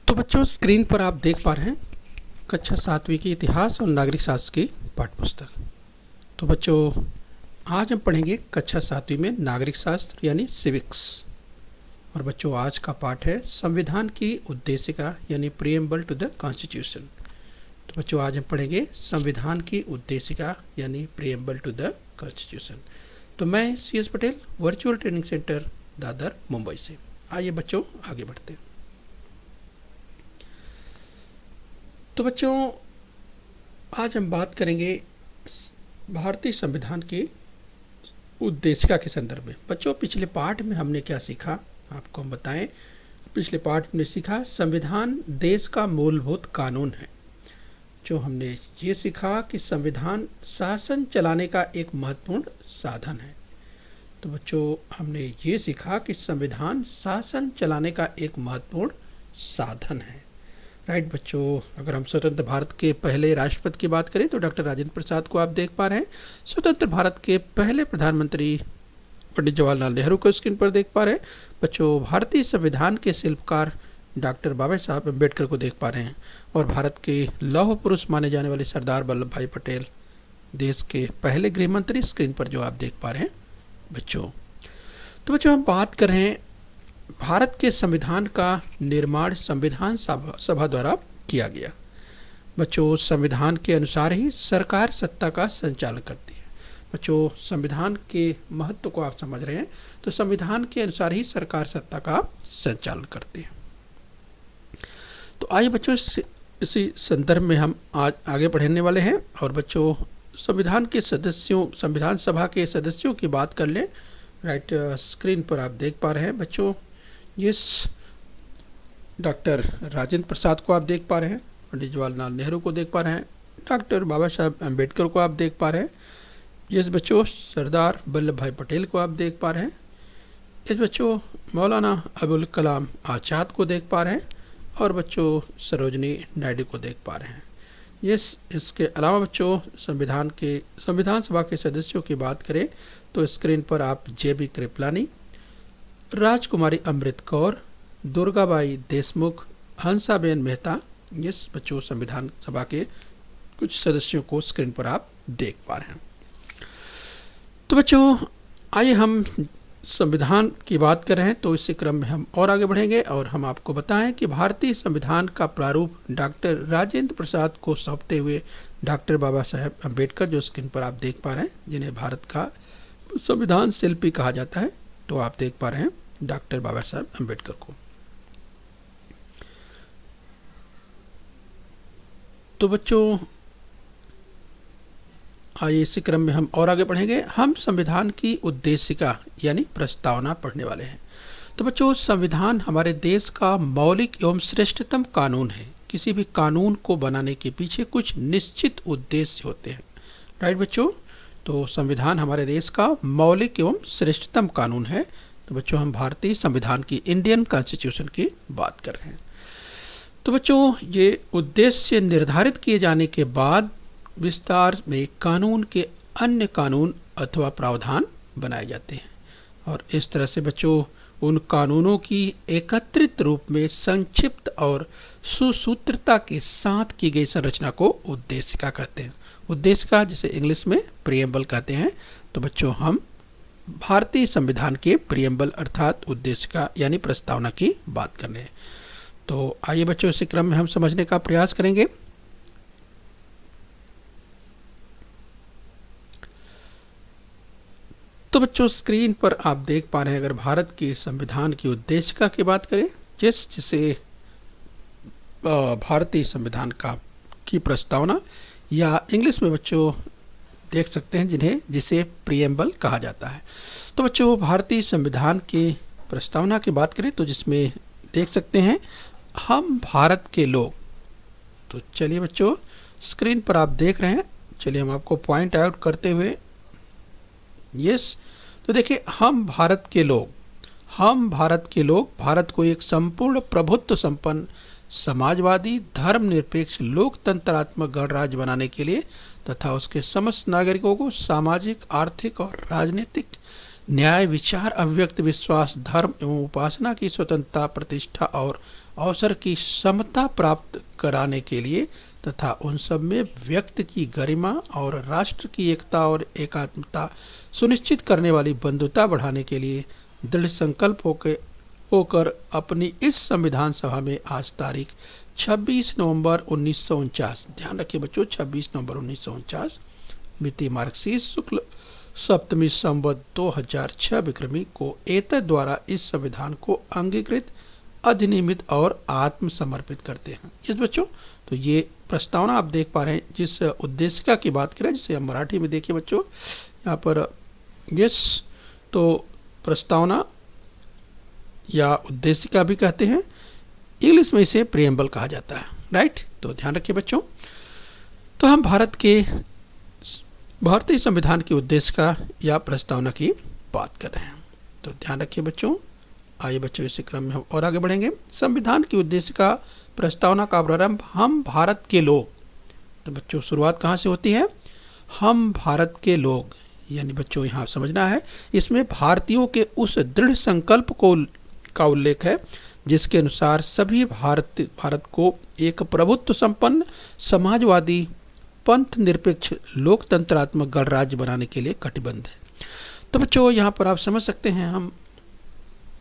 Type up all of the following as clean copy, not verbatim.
तो बच्चों स्क्रीन पर आप देख पा रहे हैं कक्षा 7वीं की इतिहास और नागरिक शास्त्र की पाठ्य पुस्तक। तो बच्चों आज हम पढ़ेंगे कक्षा 7वीं में नागरिक शास्त्र यानी सिविक्स। और बच्चों आज का पाठ है संविधान की उद्देशिका यानी प्रीएम्बल टू द कॉन्स्टिट्यूशन। तो बच्चों आज हम पढ़ेंगे संविधान की उद्देशिका यानी प्रीएम्बल टू द कॉन्स्टिट्यूशन। तो मैं CS Patel, virtual training centre, Dadar, Mumbai से। आइए बच्चों आगे बढ़ते हैं। तो बच्चों आज हम बात करेंगे भारतीय संविधान की उद्देशिका के संदर्भ में। बच्चों पिछले पाठ में हमने क्या सीखा आपको हम बताएं। पिछले पाठ में सीखा संविधान देश का मूलभूत कानून है। जो हमने ये सीखा कि संविधान शासन चलाने का एक महत्वपूर्ण साधन है। तो बच्चों हमने ये सीखा कि संविधान शासन चलाने का एक महत्वपूर्ण साधन है। राइट बच्चों, अगर हम स्वतंत्र भारत के पहले राष्ट्रपति की बात करें तो डॉक्टर राजेंद्र प्रसाद को आप देख पा रहे हैं। स्वतंत्र भारत के पहले प्रधानमंत्री पंडित जवाहरलाल नेहरू को स्क्रीन पर देख पा रहे हैं। बच्चों भारतीय संविधान के शिल्पकार डॉक्टर बाबा साहब अम्बेडकर को देख पा रहे हैं। और भारत के लौह पुरुष माने जाने वाले सरदार वल्लभ भाई पटेल, देश के पहले गृह मंत्री, स्क्रीन पर जो आप देख पा रहे हैं बच्चों। तो बच्चों हम बात कर रहे हैं भारत के संविधान का निर्माण संविधान सभा द्वारा किया गया। बच्चों संविधान के अनुसार ही सरकार सत्ता का संचालन करती है। बच्चों संविधान के महत्व को आप समझ रहे हैं। तो संविधान के अनुसार ही सरकार सत्ता का संचालन करती है। तो आइए बच्चों इसी संदर्भ में हम आज आगे बढ़ने वाले हैं। और बच्चों संविधान के सदस्यों, संविधान सभा के सदस्यों की बात कर लें। राइट स्क्रीन पर आप देख पा रहे हैं बच्चों, यस डॉक्टर राजेंद्र प्रसाद को आप देख पा रहे हैं, पंडित जवाहरलाल नेहरू को देख पा रहे हैं, डॉक्टर बाबा साहब अम्बेडकर को आप देख पा रहे हैं। यस बच्चों सरदार वल्लभ भाई पटेल को आप देख पा रहे हैं। यस बच्चों मौलाना अबुल कलाम आज़ाद को देख पा रहे हैं। और बच्चों सरोजनी नायडू को देख पा रहे हैं। यस इसके अलावा बच्चों संविधान सभा के सदस्यों की बात करें तो स्क्रीन पर आप JB कृपलानी, राजकुमारी अमृत कौर, दुर्गाबाई देशमुख, हंसाबेन मेहता, यस बच्चों संविधान सभा के कुछ सदस्यों को स्क्रीन पर आप देख पा रहे हैं। तो बच्चों आइए हम संविधान की बात कर रहे हैं तो इसी क्रम में हम और आगे बढ़ेंगे। और हम आपको बताएं कि भारतीय संविधान का प्रारूप डॉक्टर राजेंद्र प्रसाद को सौंपते हुए डॉक्टर बाबा साहब अम्बेडकर, जो स्क्रीन पर आप देख पा रहे हैं, जिन्हें भारत का संविधान शिल्पी कहा जाता है, तो आप देख पा रहे हैं डॉक्टर बाबा साहब अम्बेडकर को। तो बच्चों आइए इसी क्रम में हम और आगे बढ़ेंगे। हम संविधान की उद्देशिका यानी प्रस्तावना पढ़ने वाले हैं। तो बच्चों संविधान हमारे देश का मौलिक एवं श्रेष्ठतम कानून है। किसी भी कानून को बनाने के पीछे कुछ निश्चित उद्देश्य होते हैं। राइट बच्चों, तो संविधान हमारे देश का मौलिक एवं श्रेष्ठतम कानून है। तो बच्चों हम भारतीय संविधान की, इंडियन कॉन्स्टिट्यूशन की बात कर रहे हैं। तो बच्चों ये उद्देश्य निर्धारित किए जाने के बाद विस्तार में कानून के अन्य कानून अथवा प्रावधान बनाए जाते हैं। और इस तरह से बच्चों उन कानूनों की एकत्रित रूप में संक्षिप्त और सुसूत्रता के साथ की गई संरचना को उद्देशिका कहते हैं। उद्देशिका जिसे इंग्लिश में प्रीएम्बल कहते हैं। तो बच्चों हम भारतीय संविधान के प्रीएम्बल अर्थात उद्देशिका यानी प्रस्तावना की बात कर रहे हैं। तो आइए बच्चों इसी क्रम में हम समझने का प्रयास करेंगे। तो बच्चों स्क्रीन पर आप देख पा रहे हैं, अगर भारत की संविधान की उद्देशिका की बात करें, जिसे भारतीय संविधान की प्रस्तावना या इंग्लिश में बच्चों देख सकते हैं जिसे प्रीएम्बल कहा जाता है। तो बच्चों भारतीय संविधान की प्रस्तावना की बात करें तो जिसमें देख सकते हैं हम भारत के लोग। तो चलिए बच्चों स्क्रीन पर आप देख रहे हैं, चलिए हम आपको पॉइंट आउट करते हुए, यस तो देखिए हम भारत के लोग भारत को एक संपूर्ण प्रभुत्व संपन्न समाजवादी धर्मनिरपेक्ष लोकतंत्रात्मक गणराज्य बनाने के लिए तथा उसके समस्त नागरिकों को सामाजिक, आर्थिक और राजनीतिक न्याय, विचार, अभिव्यक्ति, विश्वास, धर्म एवं उपासना की स्वतंत्रता, प्रतिष्ठा और अवसर की समता प्राप्त कराने के लिए तथा उन सब में व्यक्ति की गरिमा और राष्ट्र की एकता और एकात्मता सुनिश्चित करने वाली बंधुता बढ़ाने के लिए दृढ़ संकल्प होकर अपनी इस संविधान सभा में आज तारीख 26 नवंबर 1949, ध्यान रखिए बच्चों, 26 नवंबर 1949 मिति मार्क्सिस्ट शुक्ल सप्तमी संवत 2006 विक्रमी को एतद द्वारा इस संविधान को अंगीकृत, अधिनियमित और आत्मसमर्पित करते हैं। इस बच्चों, तो ये प्रस्तावना आप देख पा रहे हैं जिस उद्देशिका की बात करें, जिसे हम मराठी में देखिए बच्चों यहाँ पर यस, तो प्रस्तावना या उद्देशिका भी कहते हैं, इंग्लिश में इसे प्रियम्बल कहा जाता है, राइट। तो ध्यान रखिए बच्चों, तो हम भारतीय संविधान की उद्देशिका या प्रस्तावना की बात कर रहे हैं। तो ध्यान रखिए बच्चों, आइए बच्चों इसी क्रम में हम और आगे बढ़ेंगे। संविधान की उद्देशिका प्रस्तावना का प्रारंभ हम भारत के लोग, तो बच्चों शुरुआत कहाँ से होती है, हम भारत के लोग, यानी बच्चों यहाँ समझना है इसमें भारतीयों के उस दृढ़ संकल्प का उल्लेख है जिसके अनुसार सभी भारत को एक प्रभुत्व संपन्न समाजवादी पंथ निरपेक्ष लोकतंत्रात्मक गणराज्य बनाने के लिए कटिबद्ध है। तो बच्चों यहाँ पर आप समझ सकते हैं, हम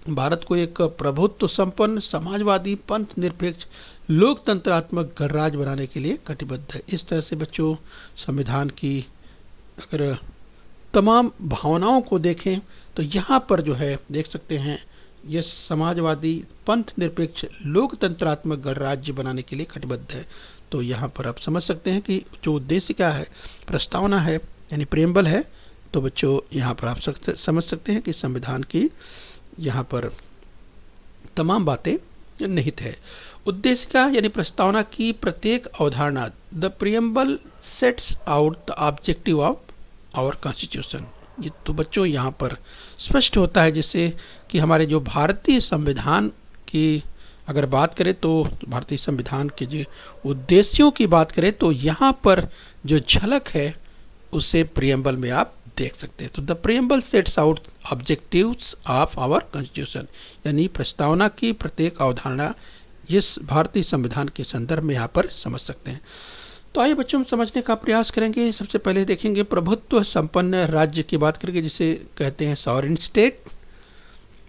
भारत को एक प्रभुत्व संपन्न समाजवादी पंथ निरपेक्ष लोकतंत्रात्मक गणराज्य बनाने के लिए कटिबद्ध है। इस तरह से बच्चों संविधान की अगर तमाम भावनाओं को देखें तो यहाँ पर जो है देख सकते हैं, ये समाजवादी पंथ निरपेक्ष लोकतंत्रात्मक गणराज्य बनाने के लिए कटिबद्ध है। तो यहाँ पर आप समझ सकते हैं कि जो उद्देशिका है, प्रस्तावना है, यानी प्रेम्बल है। तो बच्चों यहाँ पर आप समझ सकते हैं कि संविधान की यहाँ पर तमाम बातें निहित है। उद्देशिका यानी प्रस्तावना की प्रत्येक अवधारणा, the preamble sets out the objective of our constitution, ये तो बच्चों यहाँ पर स्पष्ट होता है, जिससे कि हमारे जो भारतीय संविधान की अगर बात करें तो भारतीय संविधान के जो उद्देश्यों की बात करें तो यहाँ पर जो झलक है उसे प्रियम्बल में आप देख सकते हैं। तो the preamble sets out objectives of our constitution, यानी प्रस्तावना की प्रत्येक अवधारणा इस भारतीय संविधान के संदर्भ में यहाँ पर समझ सकते हैं। तो आइए बच्चों हम समझने का प्रयास करेंगे। सबसे पहले देखेंगे प्रभुत्व संपन्न राज्य की बात करेंगे, जिसे कहते हैं सॉवरेन स्टेट।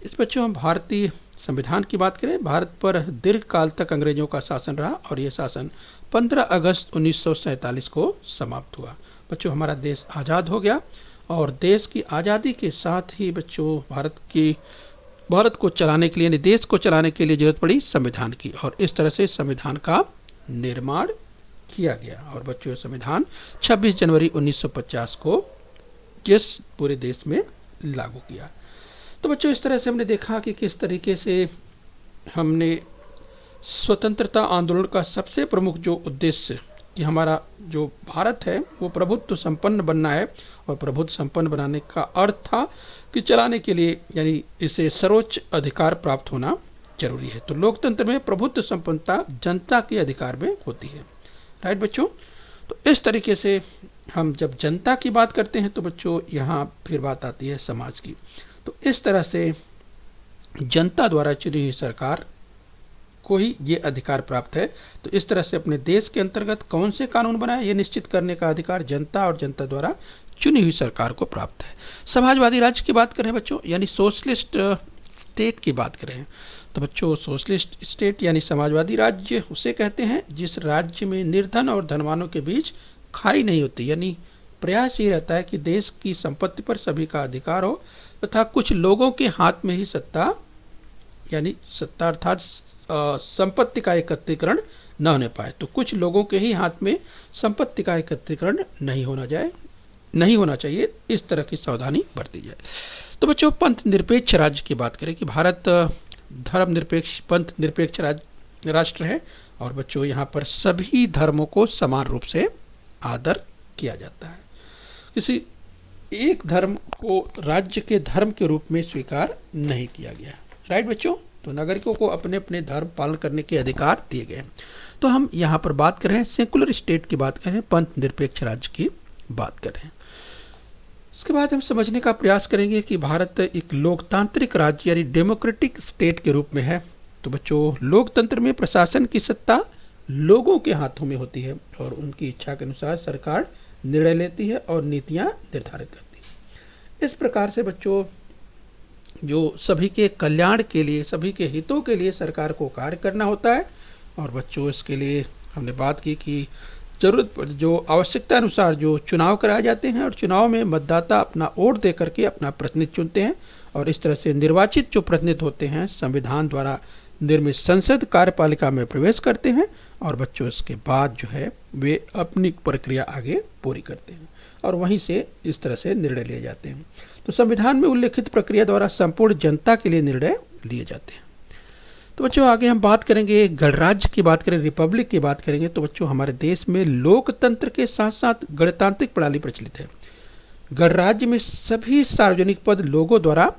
इस बच्चों हम भारतीय संविधान की बात करें, भारत पर दीर्घ काल तक अंग्रेजों का शासन रहा और यह शासन 15 अगस्त 1947 को समाप्त हुआ। बच्चों हमारा देश आज़ाद हो गया और देश की आज़ादी के साथ ही बच्चों भारत को चलाने के लिए, देश को चलाने के लिए जरूरत पड़ी संविधान की, और इस तरह से संविधान का निर्माण किया गया। और बच्चों संविधान 26 जनवरी 1950 को किस पूरे देश में लागू किया। तो बच्चों इस तरह से हमने देखा कि किस तरीके से हमने स्वतंत्रता आंदोलन का सबसे प्रमुख जो उद्देश्य कि हमारा जो भारत है वो प्रभुत्व संपन्न बनना है, और प्रभुत्व संपन्न बनाने का अर्थ था कि चलाने के लिए यानी इसे सर्वोच्च अधिकार प्राप्त होना जरूरी है। तो लोकतंत्र में प्रभुत्व संपन्नता जनता के अधिकार में होती है, राइट बच्चों। तो इस तरीके से हम जब जनता की बात करते हैं तो बच्चों यहाँ फिर बात आती है समाज की। तो इस तरह से जनता द्वारा चुनी हुई सरकार को ही ये अधिकार प्राप्त है। तो इस तरह से अपने देश के अंतर्गत कौन से कानून बनाए ये निश्चित करने का अधिकार जनता और जनता द्वारा चुनी हुई सरकार को प्राप्त है। समाजवादी राज्य की बात करें बच्चों, यानी सोशलिस्ट स्टेट की बात करें तो बच्चों सोशलिस्ट स्टेट यानी समाजवादी राज्य उसे कहते हैं जिस राज्य में निर्धन और धनवानों के बीच खाई नहीं होती, यानी प्रयास ये रहता है कि देश की संपत्ति पर सभी का अधिकार हो तथा कुछ लोगों के हाथ में ही सत्ता, यानी सत्ता अर्थात संपत्ति का एकत्रीकरण न होने पाए। तो कुछ लोगों के ही हाथ में संपत्ति का एकत्रीकरण नहीं होना चाहिए, इस तरह की सावधानी बरती जाए। तो बच्चों पंथ निरपेक्ष राज्य की बात करें कि भारत धर्म निरपेक्ष पंथ निरपेक्ष राष्ट्र है, और बच्चों यहाँ पर सभी धर्मों को समान रूप से आदर किया जाता है। किसी एक धर्म को राज्य के धर्म के रूप में स्वीकार नहीं किया गया, राइट बच्चों। तो नागरिकों को अपने अपने धर्म पालन करने के अधिकार दिए गए हैं। तो हम यहाँ पर बात कर रहे हैं सेकुलर स्टेट की बात कर रहे हैं, पंथ निरपेक्ष राज्य की बात कर रहे हैं। इसके बाद हम समझने का प्रयास करेंगे कि भारत एक लोकतांत्रिक राज्य यानी डेमोक्रेटिक स्टेट के रूप में है, तो बच्चों लोकतंत्र में प्रशासन की सत्ता लोगों के हाथों में होती है और उनकी इच्छा के अनुसार सरकार निर्णय लेती है और नीतियां निर्धारित करती है। इस प्रकार से बच्चों जो सभी के कल्याण के लिए, सभी के हितों के लिए सरकार को कार्य करना होता है। और बच्चों इसके लिए हमने बात की कि जरूरत पर जो आवश्यकता अनुसार जो चुनाव कराए जाते हैं और चुनाव में मतदाता अपना वोट दे करके अपना प्रतिनिधि चुनते हैं और इस तरह से निर्वाचित जो प्रतिनिधि होते हैं संविधान द्वारा निर्मित संसद कार्यपालिका में प्रवेश करते हैं और बच्चों इसके बाद जो है वे अपनी प्रक्रिया आगे पूरी करते हैं और वहीं से इस तरह से निर्णय लिए जाते हैं। तो संविधान में उल्लेखित प्रक्रिया द्वारा संपूर्ण जनता के लिए निर्णय लिए जाते हैं। तो बच्चों आगे हम बात करेंगे गणराज्य की बात करें, रिपब्लिक की बात करेंगे। तो बच्चों हमारे देश में लोकतंत्र के साथ साथ गणतांत्रिक प्रणाली प्रचलित है। गणराज्य में सभी सार्वजनिक पद लोगों द्वारा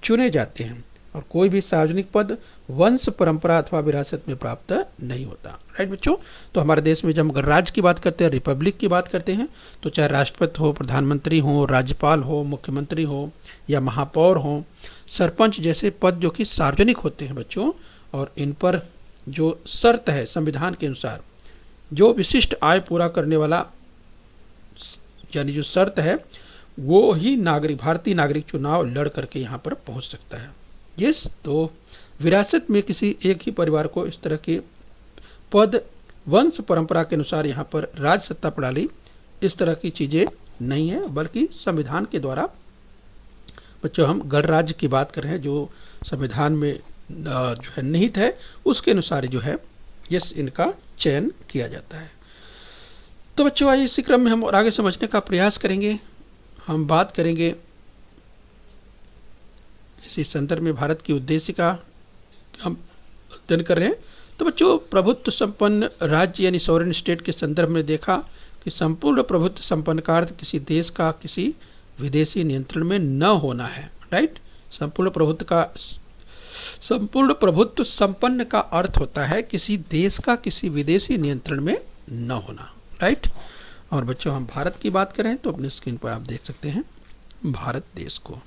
चुने जाते हैं और कोई भी सार्वजनिक पद वंश परंपरा अथवा विरासत में प्राप्त नहीं होता। राइट बच्चों, तो हमारे देश में जब हम गणराज्य की बात करते हैं, रिपब्लिक की बात करते हैं, तो चाहे राष्ट्रपति हो, प्रधानमंत्री हो, राज्यपाल हो, मुख्यमंत्री हो या महापौर हो, सरपंच जैसे पद जो कि सार्वजनिक होते हैं बच्चों, और इन पर जो शर्त है संविधान के अनुसार, जो विशिष्ट आय पूरा करने वाला यानी जो शर्त है वो ही भारतीय नागरिक चुनाव लड़ करके यहाँ पर पहुँच सकता है। यस, तो विरासत में किसी एक ही परिवार को इस तरह के पद वंश परंपरा के अनुसार यहाँ पर राज सत्ता प्रणाली इस तरह की चीज़ें नहीं है, बल्कि संविधान के द्वारा बच्चों हम गणराज्य की बात कर रहे हैं जो संविधान में जो है निहित है उसके अनुसार जो है यस इनका चयन किया जाता है। तो बच्चों आइए इसी क्रम में हम और आगे समझने का प्रयास करेंगे। हम बात करेंगे इसी संदर्भ में भारत की उद्देश्य का हम अध्ययन कर रहे हैं। तो बच्चों प्रभुत्व संपन्न राज्य यानी सॉवरेन स्टेट के संदर्भ में देखा कि संपूर्ण प्रभुत्व संपन्न का अर्थ किसी देश का किसी विदेशी नियंत्रण में न होना है। राइट, संपूर्ण प्रभुत्व संपन्न का अर्थ होता है किसी देश का किसी विदेशी नियंत्रण में न होना। राइट, और बच्चों हम भारत की बात करें तो अपने स्क्रीन पर आप देख सकते हैं भारत देश को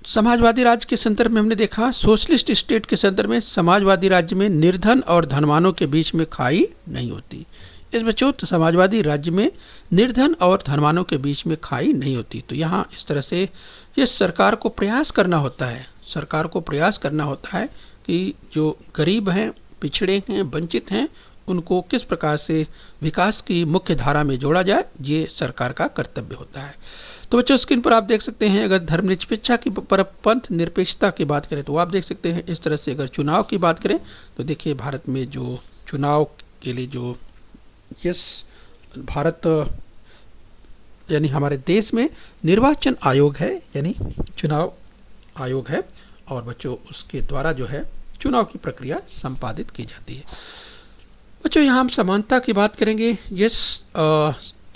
समाजवादी राज्य के संदर्भ में हमने देखा, सोशलिस्ट स्टेट के संदर्भ में समाजवादी राज्य में निर्धन और धनवानों के बीच में खाई नहीं होती। इस बच्चों तो समाजवादी राज्य में निर्धन और धनवानों के बीच में खाई नहीं होती। तो यहाँ इस तरह से ये सरकार को प्रयास करना होता है कि जो गरीब हैं, पिछड़े हैं, वंचित हैं, उनको किस प्रकार से विकास की मुख्य धारा में जोड़ा जाए, ये सरकार का कर्तव्य होता है। तो बच्चों स्क्रीन पर आप देख सकते हैं अगर धर्मनिरपेक्षता की पर पंथ निरपेक्षता की बात करें तो आप देख सकते हैं इस तरह से अगर चुनाव की बात करें तो देखिए भारत में जो चुनाव के लिए जो भारत यानी हमारे देश में निर्वाचन आयोग है यानी चुनाव आयोग है और बच्चों उसके द्वारा जो है चुनाव की प्रक्रिया संपादित की जाती है। बच्चों यहाँ हम समानता की बात करेंगे,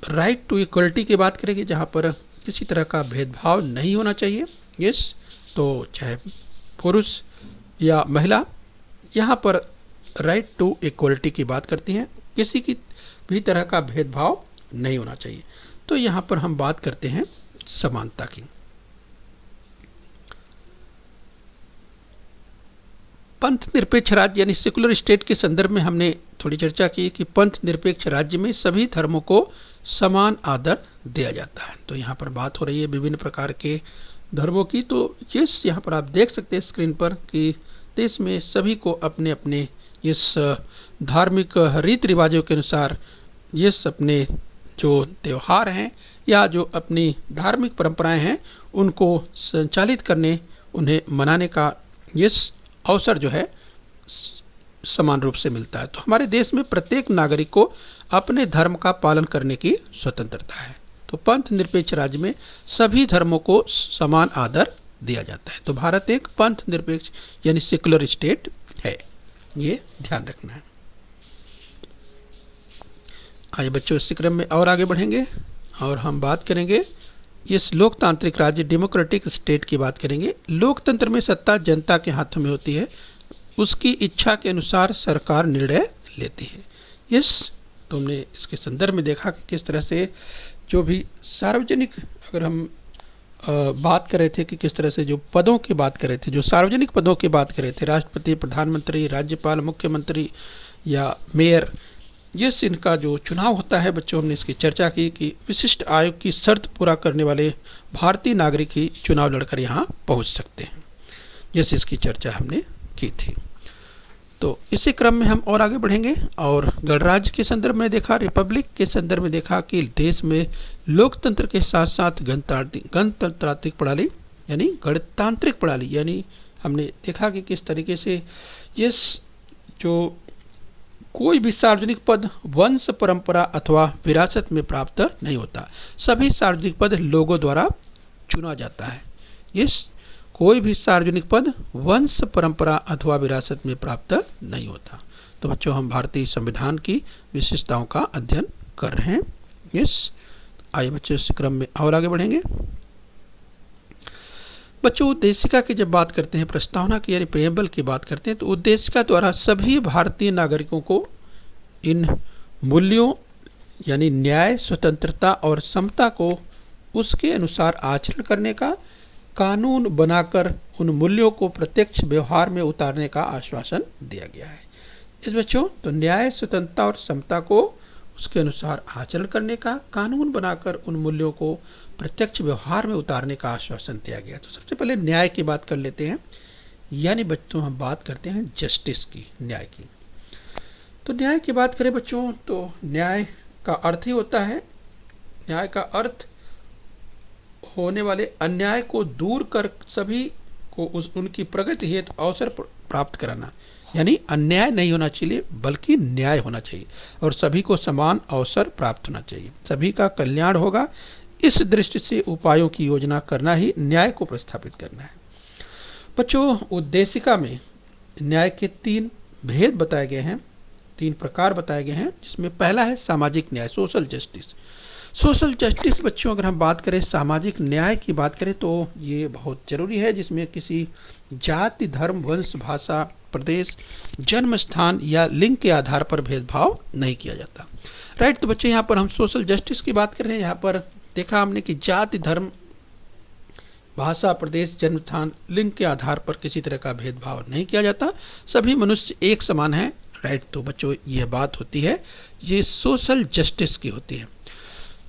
राइट टू इक्वलिटी की बात करेंगे जहाँ पर किसी तरह का भेदभाव नहीं होना चाहिए। तो चाहे पुरुष या महिला, यहाँ पर राइट टू इक्वलिटी की बात करती हैं, किसी की भी तरह का भेदभाव नहीं होना चाहिए। तो यहाँ पर हम बात करते हैं समानता की। पंथ निरपेक्ष राज्य यानी सेकुलर स्टेट के संदर्भ में हमने थोड़ी चर्चा की कि पंथ निरपेक्ष राज्य में सभी धर्मों को समान आदर दिया जाता है। तो यहाँ पर बात हो रही है विभिन्न प्रकार के धर्मों की। तो यहाँ पर आप देख सकते हैं स्क्रीन पर कि देश में सभी को अपने अपने इस धार्मिक रीति रिवाजों के अनुसार अपने जो त्यौहार हैं या जो अपनी धार्मिक परंपराएं हैं उनको संचालित करने, उन्हें मनाने का अवसर जो है समान रूप से मिलता है। तो हमारे देश में प्रत्येक नागरिक को अपने धर्म का पालन करने की स्वतंत्रता है। तो पंथ निरपेक्ष राज्य में सभी धर्मों को समान आदर दिया जाता है। तो भारत एक पंथ निरपेक्ष यानी सेकुलर स्टेट है, ये ध्यान रखना है। आइए बच्चों इस क्रम में और आगे बढ़ेंगे और हम बात करेंगे इस लोकतांत्रिक राज्य डेमोक्रेटिक स्टेट की बात करेंगे। लोकतंत्र में सत्ता जनता के हाथों में होती है, उसकी इच्छा के अनुसार सरकार निर्णय लेती है। तुमने इसके संदर्भ में देखा कि किस तरह से जो भी सार्वजनिक अगर हम बात कर रहे थे कि किस तरह से जो पदों की बात कर रहे थे, जो सार्वजनिक पदों की बात कर रहे थे, राष्ट्रपति, प्रधानमंत्री, राज्यपाल, मुख्यमंत्री या मेयर, यस इनका जो चुनाव होता है बच्चों, हमने इसकी चर्चा की कि विशिष्ट आयोग की शर्त पूरा करने वाले भारतीय नागरिक ही चुनाव लड़कर यहाँ पहुँच सकते हैं। यस, इसकी चर्चा हमने की थी। तो इसी क्रम में हम और आगे बढ़ेंगे और गणराज्य के संदर्भ में देखा, रिपब्लिक के संदर्भ में देखा कि देश में लोकतंत्र के साथ साथ गणतांत्रिक प्रणाली यानी गणतांत्रिक प्रणाली, यानी हमने देखा कि किस तरीके से यस जो कोई भी सार्वजनिक पद वंश, परंपरा अथवा विरासत में प्राप्त नहीं होता। सभी सार्वजनिक पद लोगों द्वारा चुना जाता है। यस, कोई भी सार्वजनिक पद वंश, परंपरा अथवा विरासत में प्राप्त नहीं होता। तो बच्चों, हम भारतीय संविधान की विशेषताओं का अध्ययन कर रहे हैं। यस, आइए बच्चों इस क्रम में और आगे बढ़ेंगे। बच्चों, उद्देशिका की जब बात करते हैं, प्रस्तावना की यानी प्रेम्बल की बात करते हैं, तो उद्देशिका द्वारा सभी भारतीय नागरिकों को इन मूल्यों यानी न्याय, स्वतंत्रता और समता को उसके अनुसार आचरण करने का, कानून बनाकर उन मूल्यों को प्रत्यक्ष व्यवहार में उतारने का आश्वासन दिया गया है। इस बच्चों, तो न्याय, स्वतंत्रता और समता को उसके अनुसार आचरण करने का, कानून बनाकर उन मूल्यों को प्रत्यक्ष व्यवहार में उतारने का आश्वासन दिया गया। तो सबसे पहले न्याय की बात कर लेते हैं, यानी बच्चों हम बात करते हैं जस्टिस की, न्याय की। तो न्याय की बात करें बच्चों, तो न्याय का अर्थ ही होता है, न्याय का अर्थ होने वाले अन्याय को दूर कर सभी को उनकी प्रगति हेतु अवसर प्राप्त कराना, यानी अन्याय नहीं होना चाहिए बल्कि न्याय होना चाहिए और सभी को समान अवसर प्राप्त होना चाहिए, सभी का कल्याण होगा। इस दृष्टि से उपायों की योजना करना ही न्याय को प्रस्थापित करना है। बच्चों, उद्देशिका में न्याय के 3 भेद बताए गए हैं, 3 प्रकार बताए गए हैं, जिसमें पहला है सामाजिक न्याय, सोशल जस्टिस। सोशल जस्टिस बच्चों, अगर हम बात करें सामाजिक न्याय की बात करें तो ये बहुत जरूरी है, जिसमें किसी जाति, धर्म, वंश, भाषा, प्रदेश, जन्म स्थान या लिंग के आधार पर भेदभाव नहीं किया जाता। राइट, तो बच्चे यहाँ पर हम सोशल जस्टिस की बात कर रहे हैं। यहाँ पर देखा हमने कि जाति, धर्म, भाषा, प्रदेश, जन्म स्थान, लिंग के आधार पर किसी तरह का भेदभाव नहीं किया जाता, सभी मनुष्य एक समान हैं। राइट, तो बच्चों यह बात होती है, ये सोशल जस्टिस की होती है।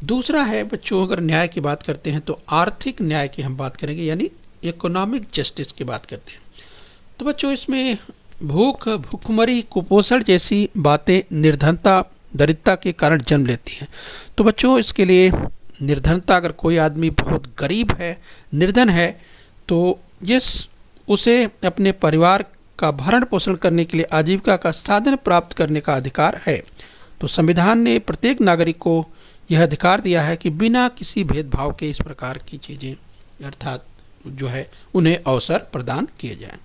दूसरा है बच्चों, अगर न्याय की बात करते हैं तो आर्थिक न्याय की हम बात करेंगे, यानी इकोनॉमिक जस्टिस की बात करते हैं। तो बच्चों, इसमें भूख, भूखमरी, कुपोषण जैसी बातें निर्धनता, दरिद्रता के कारण जन्म लेती हैं। तो बच्चों, इसके लिए निर्धनता, अगर कोई आदमी बहुत गरीब है, निर्धन है, तो उसे अपने परिवार का भरण पोषण करने के लिए आजीविका का साधन प्राप्त करने का अधिकार है। तो संविधान ने प्रत्येक नागरिक को यह अधिकार दिया है कि बिना किसी भेदभाव के इस प्रकार की चीज़ें अर्थात जो है उन्हें अवसर प्रदान किए जाएं।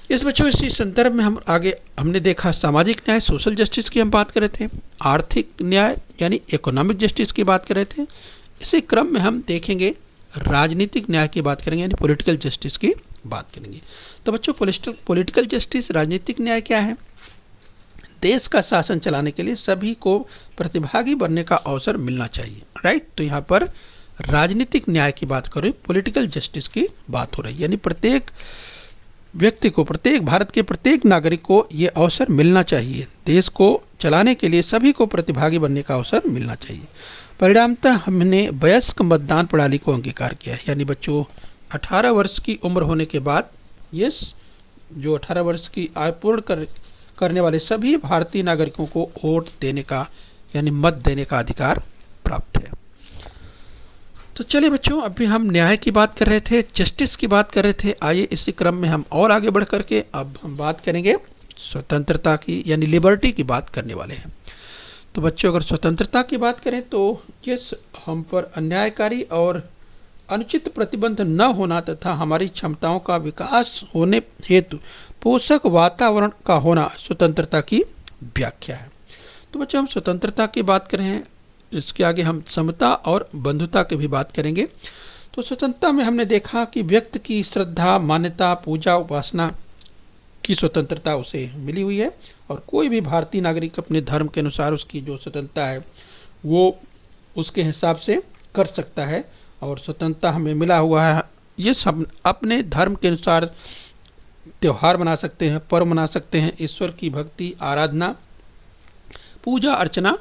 इस बच्चों, इसी संदर्भ में हम आगे हमने देखा सामाजिक न्याय, सोशल जस्टिस की हम बात कर रहे थे, आर्थिक न्याय यानी इकोनॉमिक जस्टिस की बात कर रहे थे। इसी क्रम में हम देखेंगे राजनीतिक न्याय की बात करेंगे, यानी पॉलिटिकल जस्टिस की बात करेंगे। तो बच्चों, पॉलिटिकल जस्टिस, राजनीतिक न्याय क्या है? देश का शासन चलाने के लिए सभी को प्रतिभागी बनने का अवसर मिलना चाहिए। राइट, तो यहाँ पर राजनीतिक न्याय की बात करें, पॉलिटिकल जस्टिस की बात हो रही है, यानी प्रत्येक व्यक्ति को, प्रत्येक भारत के प्रत्येक नागरिक को ये अवसर मिलना चाहिए, देश को चलाने के लिए सभी को प्रतिभागी बनने का अवसर मिलना चाहिए। परिणामतः हमने वयस्क मतदान प्रणाली को अंगीकार किया है, यानी बच्चों 18 वर्ष की उम्र होने के बाद जो 18 वर्ष की आयु पूर्ण करने वाले सभी भारतीय नागरिकों को वोट देने का यानी मत देने का अधिकार प्राप्त है। तो चलिए बच्चों, अभी हम न्याय की बात कर रहे थे, जस्टिस की बात कर रहे थे। आइए इसी क्रम में हम और आगे बढ़ करके अब हम बात करेंगे स्वतंत्रता की, यानी लिबर्टी की बात करने वाले हैं। तो बच्चों, अगर स्वतंत्रता की बात करें तो हम पर अन्यायकारी और अनुचित प्रतिबंध न होना तथा हमारी क्षमताओं का विकास होने हेतु पोषक वातावरण का होना स्वतंत्रता की व्याख्या है। तो बच्चों, हम स्वतंत्रता की बात कर रहे हैं, इसके आगे हम समता और बंधुता की भी बात करेंगे। तो स्वतंत्रता में हमने देखा कि व्यक्ति की श्रद्धा, मान्यता, पूजा, उपासना की स्वतंत्रता उसे मिली हुई है और कोई भी भारतीय नागरिक अपने धर्म के अनुसार उसकी जो स्वतंत्रता है वो उसके हिसाब से कर सकता है और स्वतंत्रता हमें मिला हुआ है। ये सब अपने धर्म के अनुसार त्यौहार मना सकते हैं, पर्व मना सकते हैं, ईश्वर की भक्ति, आराधना, पूजा अर्चना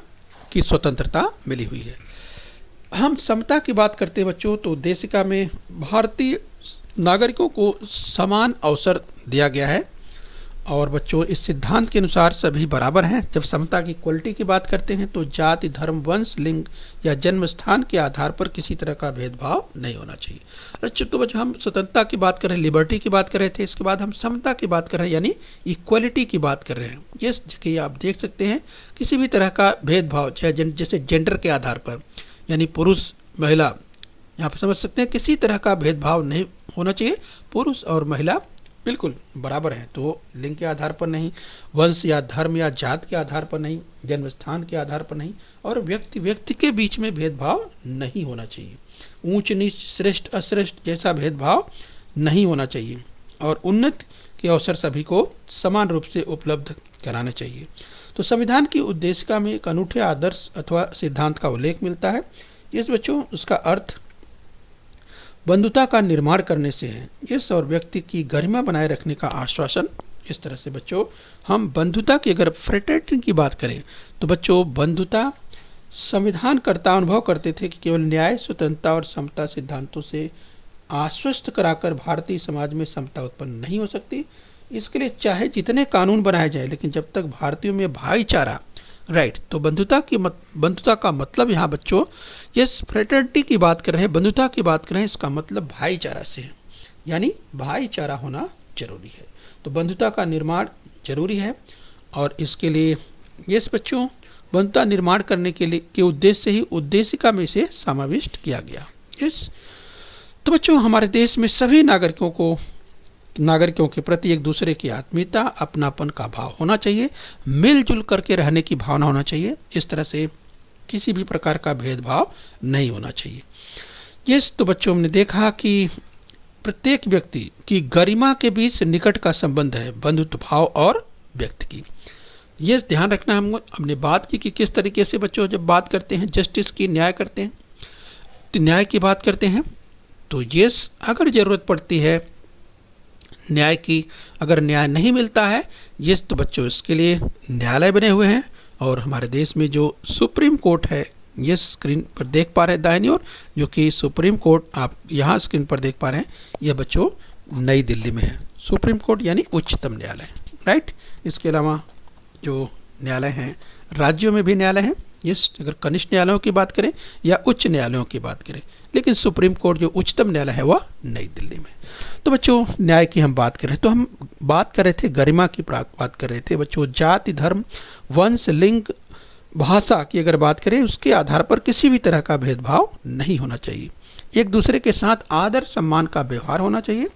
की स्वतंत्रता मिली हुई है। हम समता की बात करते हैं बच्चों, तो देशिका में भारतीय नागरिकों को समान अवसर दिया गया है और बच्चों इस सिद्धांत के अनुसार सभी बराबर हैं। जब समता की क्वालिटी की बात करते हैं तो जाति, धर्म, वंश, लिंग या जन्म स्थान के आधार पर किसी तरह का भेदभाव नहीं होना चाहिए। अच्छा, तो बच्चों हम स्वतंत्रता की बात कर रहे हैं, लिबर्टी की बात कर रहे थे, इसके बाद हम समता की बात कर रहे हैं यानी इक्वलिटी की बात कर रहे हैं। ये देखिए आप देख सकते हैं किसी भी तरह का भेदभाव, चाहे जैसे जेंडर के आधार पर यानी पुरुष महिला, यहाँ पर समझ सकते हैं किसी तरह का भेदभाव नहीं होना चाहिए। पुरुष और महिला बिल्कुल बराबर हैं, तो लिंग के आधार पर नहीं, वंश या धर्म या जात के आधार पर नहीं, जन्म स्थान के आधार पर नहीं, और व्यक्ति व्यक्ति के बीच में भेदभाव नहीं होना चाहिए। ऊंच नीच, श्रेष्ठ अश्रेष्ठ जैसा भेदभाव नहीं होना चाहिए और उन्नति के अवसर सभी को समान रूप से उपलब्ध कराना चाहिए। तो संविधान की उद्देशिका में एक अनूठे आदर्श अथवा सिद्धांत का उल्लेख मिलता है। इस बच्चों उसका अर्थ बंधुता का निर्माण करने से है, इस और व्यक्ति की गरिमा बनाए रखने का आश्वासन। इस तरह से बच्चों हम बंधुता की अगर फ्रेटर्निटी की बात करें तो बच्चों बंधुता संविधानकर्ता अनुभव करते थे कि केवल न्याय, स्वतंत्रता और समता सिद्धांतों से आश्वस्त कराकर भारतीय समाज में समता उत्पन्न नहीं हो सकती। इसके लिए चाहे जितने कानून बनाए जाए, लेकिन जब तक भारतीयों में भाईचारा, राइट, तो बंधुता का मतलब यहाँ बच्चों ये फ्रेटर्निटी की बात कर रहे हैं, बंधुता की बात कर रहे हैं, इसका मतलब भाईचारा से है, यानी भाईचारा होना जरूरी है। तो बंधुता का निर्माण जरूरी है और इसके लिए ये बच्चों बंधुता निर्माण करने के लिए के उद्देश्य से ही उद्देशिका में इसे समाविष्ट किया गया। इस तो बच्चों हमारे देश में सभी नागरिकों के प्रति एक दूसरे की आत्मीयता, अपनापन का भाव होना चाहिए, मिलजुल करके रहने की भावना होना चाहिए। इस तरह से किसी भी प्रकार का भेदभाव नहीं होना चाहिए। ये तो बच्चों हमने देखा कि प्रत्येक व्यक्ति की गरिमा के बीच निकट का संबंध है बंधुत्व भाव और व्यक्ति की। ये ध्यान रखना हमने बात की कि किस तरीके से बच्चों जब बात करते हैं जस्टिस की, न्याय करते हैं, तो न्याय की बात करते हैं तो ये अगर ज़रूरत पड़ती है न्याय की, अगर न्याय नहीं मिलता है ये तो बच्चों इसके लिए न्यायालय बने हुए हैं। और हमारे देश में जो सुप्रीम कोर्ट है, ये स्क्रीन पर देख पा रहे हैं दाहिनी ओर, जो कि सुप्रीम कोर्ट आप यहाँ स्क्रीन पर देख पा रहे हैं, ये बच्चों नई दिल्ली में है। सुप्रीम कोर्ट यानी उच्चतम न्यायालय, राइट। इसके अलावा जो न्यायालय हैं, राज्यों में भी न्यायालय हैं, इस अगर कनिष्ठ न्यायालयों की बात करें या उच्च न्यायालयों की बात करें, लेकिन सुप्रीम कोर्ट जो उच्चतम न्यायालय है वह नई दिल्ली में। तो बच्चों न्याय की हम बात करें तो हम बात कर रहे थे गरिमा की बात कर रहे थे बच्चों। जाति, धर्म, वंश, लिंग, भाषा की अगर बात करें उसके आधार पर किसी भी तरह का भेदभाव नहीं होना चाहिए। एक दूसरे के साथ आदर सम्मान का व्यवहार होना चाहिए।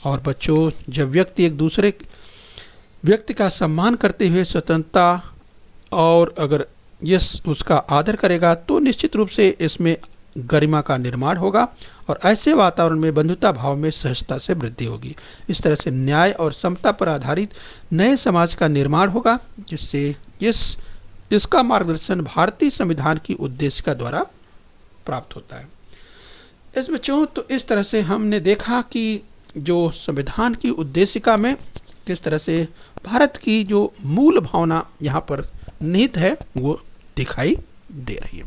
और बच्चों जब व्यक्ति एक दूसरे व्यक्ति का सम्मान करते हुए स्वतंत्रता और अगर ये उसका आदर करेगा तो निश्चित रूप से इसमें गरिमा का निर्माण होगा और ऐसे वातावरण में बंधुता भाव में सहजता से वृद्धि होगी। इस तरह से न्याय और समता पर आधारित नए समाज का निर्माण होगा, जिससे इसका मार्गदर्शन भारतीय संविधान की उद्देशिका द्वारा प्राप्त होता है। इस बच्चों तो इस तरह से हमने देखा कि जो संविधान की उद्देशिका में किस तरह से भारत की जो मूल भावना यहाँ पर निहित है वो दिखाई दे रही है।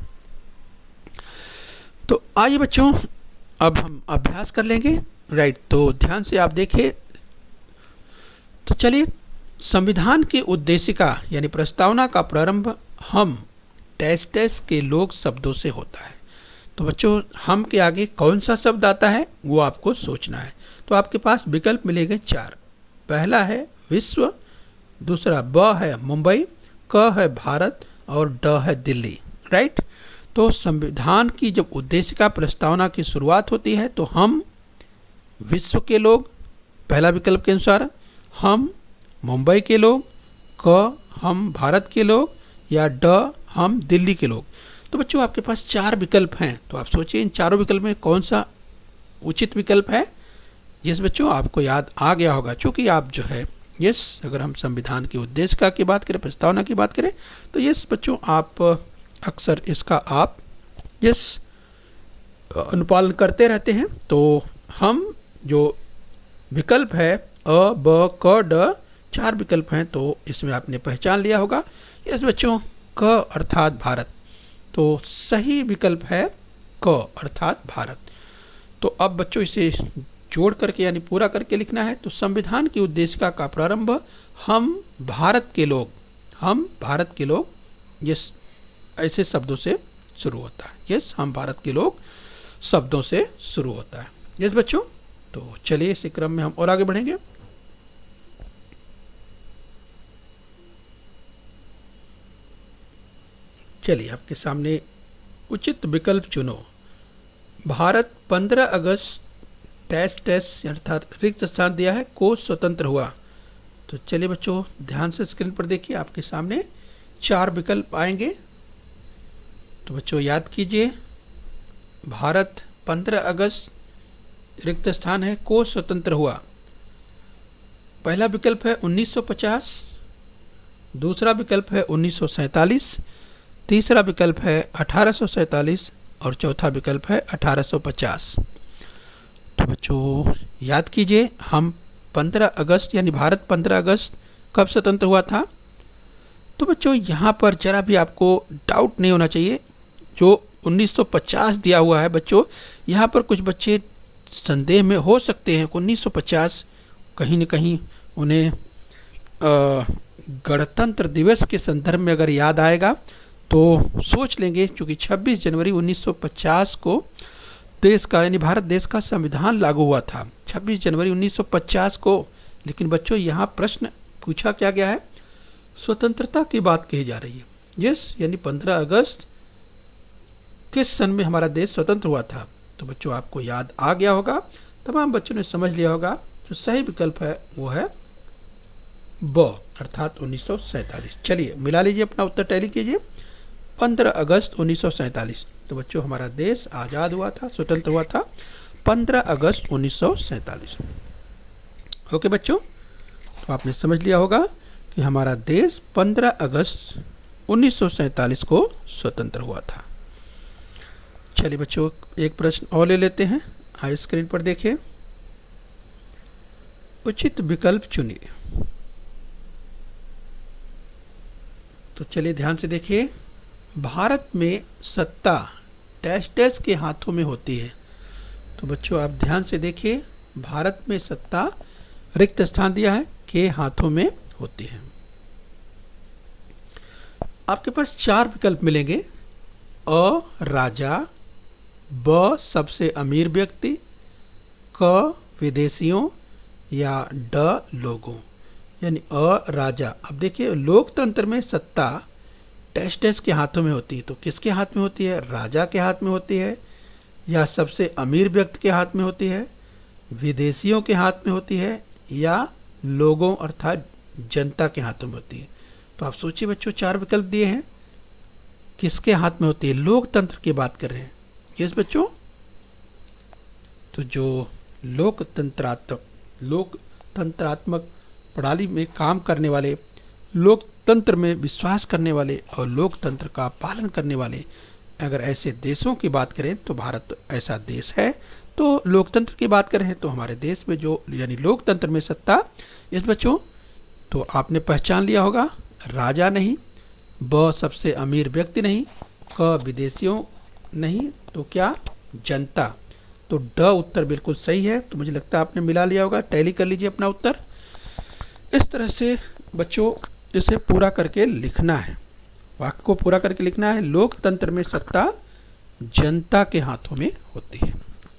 तो आइए बच्चों अब हम अभ्यास कर लेंगे, राइट। तो ध्यान से आप देखें। तो चलिए, संविधान की उद्देशिका यानी प्रस्तावना का प्रारंभ हम डैश डैश के लोग शब्दों से होता है। तो बच्चों हम के आगे कौन सा शब्द आता है वो आपको सोचना है। तो आपके पास विकल्प मिलेंगे 4। पहला है विश्व, दूसरा ब है मुंबई, क है भारत और ड है दिल्ली, राइट। तो संविधान की जब उद्देशिका प्रस्तावना की शुरुआत होती है तो हम विश्व के लोग, पहला विकल्प के अनुसार, हम मुंबई के लोग, क हम भारत के लोग या ड हम दिल्ली के लोग। तो बच्चों आपके पास 4 विकल्प हैं, तो आप सोचिए इन चारों विकल्प में कौन सा उचित विकल्प है। यस बच्चों आपको याद आ गया होगा, चूँकि आप जो है यस अगर हम संविधान की उद्देशिका की बात करें, प्रस्तावना की बात करें तो यस बच्चों आप अक्सर इसका आप यस अनुपालन करते रहते हैं। तो हम जो विकल्प है अ ब क ड 4 विकल्प हैं, तो इसमें आपने पहचान लिया होगा। इस बच्चों क अर्थात भारत, तो सही विकल्प है क अर्थात भारत। तो अब बच्चों इसे जोड़ करके यानी पूरा करके लिखना है। तो संविधान की उद्देशिका का प्रारंभ हम भारत के लोग ये ऐसे शब्दों से शुरू होता है। यस, हम भारत के लोग शब्दों से शुरू होता है। यस बच्चों, तो चलिए इसी क्रम में हम और आगे बढ़ेंगे। चलिए आपके सामने उचित विकल्प चुनो। भारत 15 अगस्त टैस अर्थात रिक्त स्थान दिया है, कोष स्वतंत्र हुआ। तो चलिए बच्चों ध्यान से स्क्रीन पर देखिए, आपके सामने 4 विकल्प आएंगे। तो बच्चों याद कीजिए, भारत 15 अगस्त रिक्त स्थान है, कोष स्वतंत्र हुआ। पहला विकल्प है 1950, दूसरा विकल्प है 1947, तीसरा विकल्प है 1847 और चौथा विकल्प है 1850। तो बच्चों याद कीजिए, हम 15 अगस्त यानी भारत 15 अगस्त कब स्वतंत्र हुआ था। तो बच्चों यहाँ पर जरा भी आपको डाउट नहीं होना चाहिए, जो 1950 दिया हुआ है बच्चों, यहाँ पर कुछ बच्चे संदेह में हो सकते हैं कि 1950 कहीं न कहीं उन्हें गणतंत्र दिवस के संदर्भ में अगर याद आएगा तो सोच लेंगे, क्योंकि 26 जनवरी 1950 को देश का यानी भारत देश का संविधान लागू हुआ था 26 जनवरी 1950 को। लेकिन बच्चों यहाँ प्रश्न पूछा क्या गया है, स्वतंत्रता की बात कही जा रही है। यस, यानी 15 अगस्त किस सन में हमारा देश स्वतंत्र हुआ था। तो बच्चों आपको याद आ गया होगा, तमाम बच्चों ने समझ लिया होगा, जो सही विकल्प है वो है ब अर्थात 1947। चलिए मिला लीजिए अपना उत्तर, टैली कीजिए। 15 अगस्त 1947। तो बच्चों हमारा देश आज़ाद हुआ था, स्वतंत्र हुआ था 15 अगस्त 1947। ओके बच्चों, तो आपने समझ लिया होगा कि हमारा देश 15 अगस्त 1947 को स्वतंत्र हुआ था। चलिए बच्चों एक प्रश्न और ले लेते हैं, आइए स्क्रीन पर देखिए। उचित विकल्प चुनिए। तो चलिए ध्यान से देखिए, भारत में सत्ता डैश डैश के हाथों में होती है। तो बच्चों आप ध्यान से देखिए, भारत में सत्ता रिक्त स्थान दिया है के हाथों में होती है। आपके पास 4 विकल्प मिलेंगे, अ राजा, ब सबसे अमीर व्यक्ति, क विदेशियों या ड लोगों। यानी अ राजा। अब देखिए लोकतंत्र में सत्ता डैश डैश के हाथों में होती है, तो किसके हाथ में होती है, राजा के हाथ में होती है या सबसे अमीर व्यक्ति के हाथ में होती है, विदेशियों के हाथ में होती है या लोगों अर्थात जनता के हाथों में होती है। तो आप सोचिए बच्चों, 4 विकल्प दिए हैं, किसके हाथ में होती है, लोकतंत्र की बात कर रहे हैं। यस बच्चों, तो जो लोकतंत्रात्मक प्रणाली में काम करने वाले, लोकतंत्र में विश्वास करने वाले और लोकतंत्र का पालन करने वाले अगर ऐसे देशों की बात करें तो भारत ऐसा देश है। तो लोकतंत्र की बात करें तो हमारे देश में जो यानी लोकतंत्र में सत्ता, इस बच्चों तो आपने पहचान लिया होगा, राजा नहीं, ब सबसे अमीर व्यक्ति नहीं, क विदेशियों नहीं, तो क्या जनता। तो ड उत्तर बिल्कुल सही है। तो मुझे लगता है आपने मिला लिया होगा, टैली कर लीजिए अपना उत्तर। इस तरह से बच्चों इसे पूरा करके लिखना है, वाक्य को पूरा करके लिखना है। लोकतंत्र में सत्ता जनता के हाथों में होती है,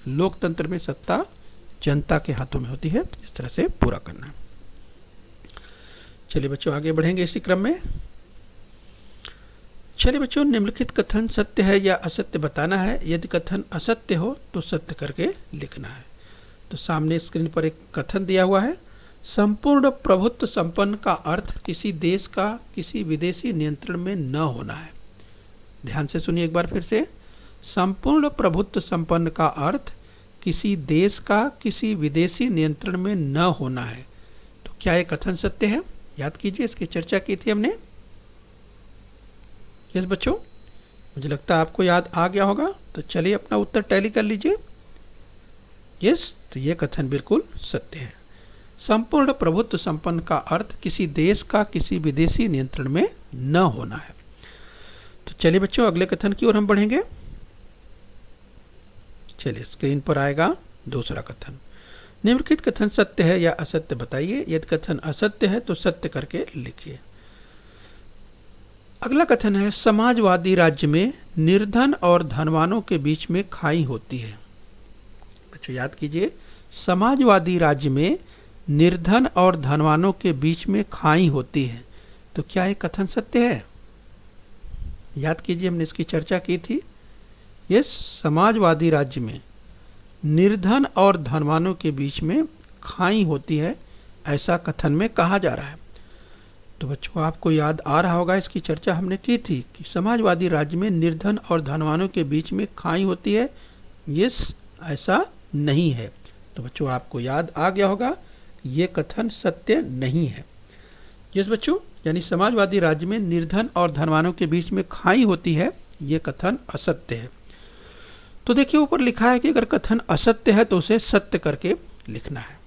लोकतंत्र में सत्ता जनता के हाथों में होती है। इस तरह से पूरा करना है। चलिए बच्चों आगे बढ़ेंगे इसी क्रम में। चलिए बच्चों, निम्नलिखित कथन सत्य है या असत्य बताना है। यदि कथन असत्य हो तो सत्य करके लिखना है। तो सामने स्क्रीन पर एक कथन दिया हुआ है, संपूर्ण प्रभुत्व संपन्न का अर्थ किसी देश का किसी विदेशी नियंत्रण में न होना है। ध्यान से सुनिए एक बार फिर से, संपूर्ण प्रभुत्व संपन्न का अर्थ किसी देश का किसी विदेशी नियंत्रण में न होना है। तो क्या ये कथन सत्य है? याद कीजिए, इसकी चर्चा की थी हमने। यस बच्चों, मुझे लगता है आपको याद आ गया होगा। तो चलिए अपना उत्तर टैली कर लीजिए। यस, तो ये कथन बिल्कुल सत्य है। संपूर्ण प्रभुत्व संपन्न का अर्थ किसी देश का किसी विदेशी नियंत्रण में न होना है। तो चलिए बच्चों अगले कथन की ओर हम बढ़ेंगे। चलिए स्क्रीन पर आएगा दूसरा कथन। निम्नलिखित कथन सत्य है या असत्य बताइए। यदि कथन असत्य है तो सत्य करके लिखिए। अगला कथन है समाजवादी राज्य में निर्धन और धनवानों के बीच में खाई होती है। बच्चों याद कीजिए, समाजवादी राज्य में निर्धन और धनवानों के बीच में खाई होती है। तो क्या ये कथन सत्य है? याद कीजिए, हमने इसकी चर्चा की थी। ये समाजवादी राज्य में निर्धन और धनवानों के बीच में खाई होती है, ऐसा कथन में कहा जा रहा है। तो बच्चों आपको याद आ रहा होगा, इसकी चर्चा हमने की थी कि समाजवादी राज्य में निर्धन और धनवानों के बीच में खाई होती है। ये ऐसा नहीं है। तो बच्चों आपको याद आ गया होगा, ये कथन सत्य नहीं है। यस बच्चों, यानी समाजवादी राज्य में निर्धन और धनवानों के बीच में खाई होती है, ये कथन असत्य है। तो देखिए ऊपर लिखा है कि अगर कथन असत्य है तो उसे सत्य करके लिखना है।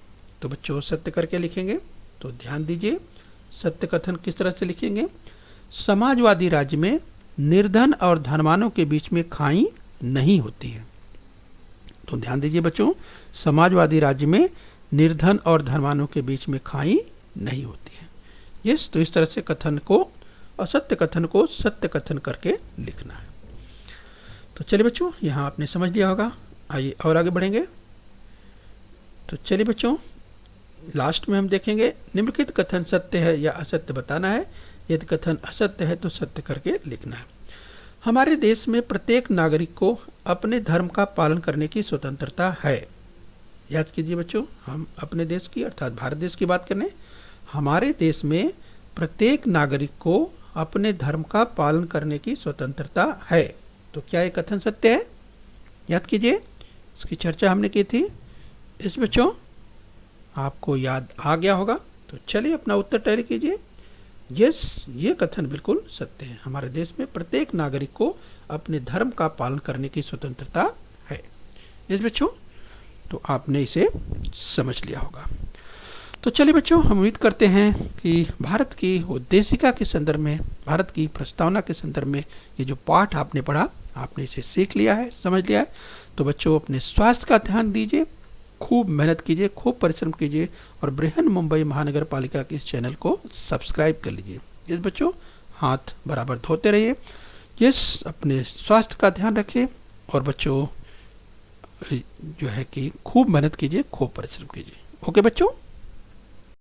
तो बच्चों सत्य करके लिखेंगे। तो ध्यान दीजिए, सत्य कथन किस तरह से लिखेंगे। समाजवादी राज्य में निर्धन और धनवानों के बीच में खाई नहीं होती है। तो ध्यान दीजिए बच्चों, समाजवादी राज्य में निर्धन और धनवानों के बीच में खाई नहीं होती है। यस, तो इस तरह से कथन को, असत्य कथन को सत्य कथन करके लिखना है। तो चलिए बच्चों, यहाँ आपने समझ लिया होगा। आइए और आगे बढ़ेंगे। तो चलिए बच्चों, लास्ट में हम देखेंगे निम्नलिखित कथन सत्य है या असत्य बताना है। यदि कथन असत्य है तो सत्य करके लिखना है। हमारे देश में प्रत्येक नागरिक को अपने धर्म का पालन करने की स्वतंत्रता है। याद कीजिए बच्चों, हम अपने देश की अर्थात भारत देश की बात करें। हमारे देश में प्रत्येक नागरिक को अपने धर्म का पालन करने की स्वतंत्रता है। तो क्या ये कथन सत्य है? याद कीजिए, इसकी चर्चा हमने की थी। इस बच्चों आपको याद आ गया होगा। तो चलिए अपना उत्तर टैली कीजिए। यस, ये कथन बिल्कुल सत्य है। हमारे देश में प्रत्येक नागरिक को अपने धर्म का पालन करने की स्वतंत्रता है। यस बच्चों, तो आपने इसे समझ लिया होगा। तो चलिए बच्चों, हम उम्मीद करते हैं कि भारत की उद्देशिका के संदर्भ में, भारत की प्रस्तावना के संदर्भ में ये जो पाठ आपने पढ़ा, आपने इसे सीख लिया है, समझ लिया है। तो बच्चों अपने स्वास्थ्य का ध्यान दीजिए, खूब मेहनत कीजिए, खूब परिश्रम कीजिए और बृहन मुंबई महानगर पालिका के इस चैनल को सब्सक्राइब कर लीजिए। इस बच्चों हाथ बराबर धोते रहिए। यस, अपने स्वास्थ्य का ध्यान रखिए और बच्चों जो है कि खूब मेहनत कीजिए, खूब परिश्रम कीजिए। ओके बच्चों।